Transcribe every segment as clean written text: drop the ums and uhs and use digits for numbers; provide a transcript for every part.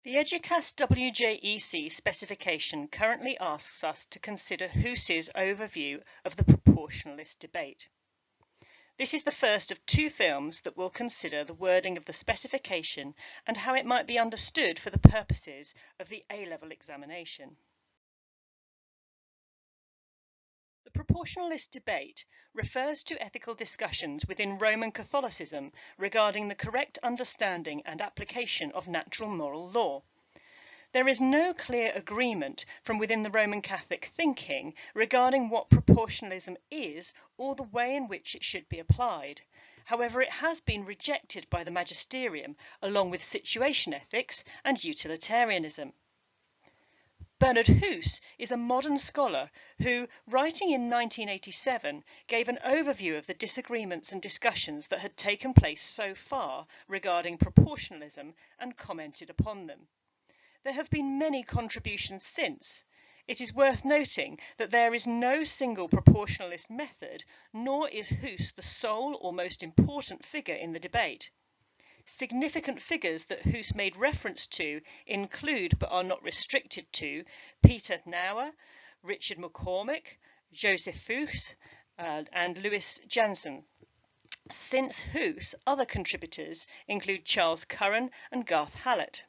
The EDUCAS WJEC specification currently asks us to consider Hoose's overview of the proportionalist debate. This is the first of two films that will consider the wording of the specification and how it might be understood for the purposes of the A-level examination. The proportionalist debate refers to ethical discussions within Roman Catholicism regarding the correct understanding and application of natural moral law. There is no clear agreement from within the Roman Catholic thinking regarding what proportionalism is or the way in which it should be applied. However, it has been rejected by the magisterium along with situation ethics and utilitarianism. Bernard Hoose is a modern scholar who, writing in 1987, gave an overview of the disagreements and discussions that had taken place so far regarding proportionalism and commented upon them. There have been many contributions since. It is worth noting that there is no single proportionalist method, nor is Hoose the sole or most important figure in the debate. Significant figures that Hoose made reference to include, but are not restricted to, Peter Nauer, Richard McCormick, Joseph Fuchs, and Louis Janssen. Since Hoose, other contributors include Charles Curran and Garth Hallett.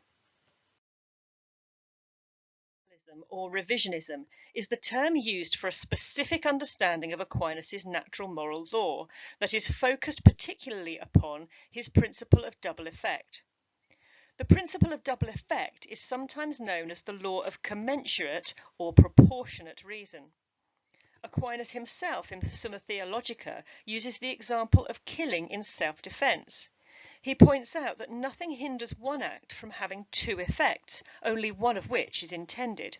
Or revisionism is the term used for a specific understanding of Aquinas' natural moral law that is focused particularly upon his principle of double effect. The principle of double effect is sometimes known as the law of commensurate or proportionate reason. Aquinas himself in Summa Theologica uses the example of killing in self-defense. He points out that nothing hinders one act from having two effects, only one of which is intended.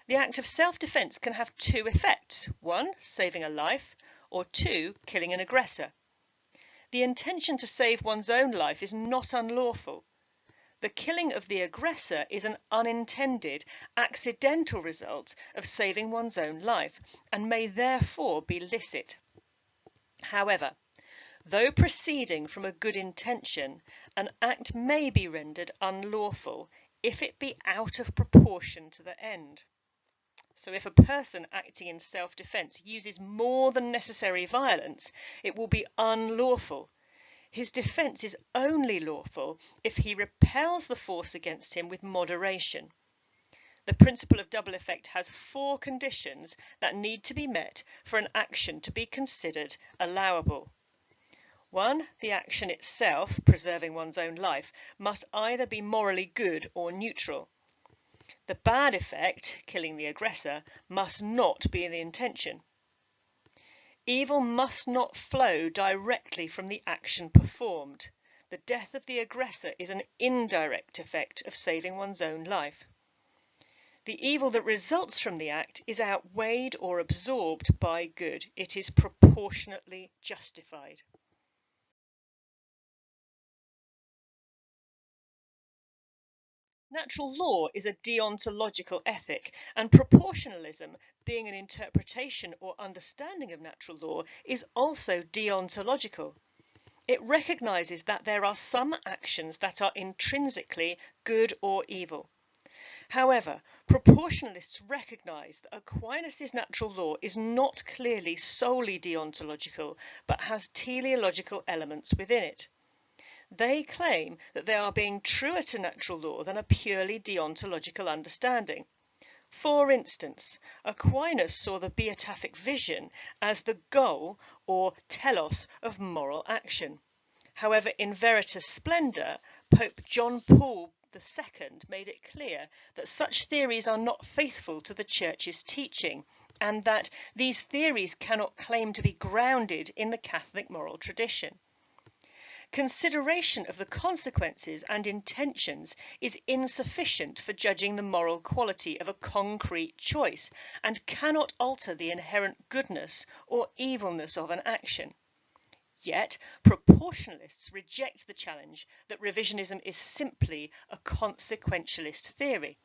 The act of self-defense can have two effects: one, saving a life, or two, killing an aggressor. The intention to save one's own life is not unlawful. The killing of the aggressor is an unintended, accidental result of saving one's own life, and may therefore be licit. However, though proceeding from a good intention, an act may be rendered unlawful if it be out of proportion to the end. So if a person acting in self-defense uses more than necessary violence, it will be unlawful. His defense is only lawful if he repels the force against him with moderation. The principle of double effect has four conditions that need to be met for an action to be considered allowable. 1. The action itself, preserving one's own life, must either be morally good or neutral. The bad effect, killing the aggressor, must not be the intention. Evil must not flow directly from the action performed. The death of the aggressor is an indirect effect of saving one's own life. The evil that results from the act is outweighed or absorbed by good. It is proportionately justified. Natural law is a deontological ethic, and proportionalism, being an interpretation or understanding of natural law, is also deontological. It recognizes that there are some actions that are intrinsically good or evil. However, proportionalists recognize that Aquinas' natural law is not clearly solely deontological, but has teleological elements within it. They claim that they are being truer to natural law than a purely deontological understanding. For instance, Aquinas saw the beatific vision as the goal or telos of moral action. However, in Veritas Splendor, Pope John Paul II made it clear that such theories are not faithful to the Church's teaching, and that these theories cannot claim to be grounded in the Catholic moral tradition. Consideration of the consequences and intentions is insufficient for judging the moral quality of a concrete choice and cannot alter the inherent goodness or evilness of an action. Yet, proportionalists reject the challenge that revisionism is simply a consequentialist theory.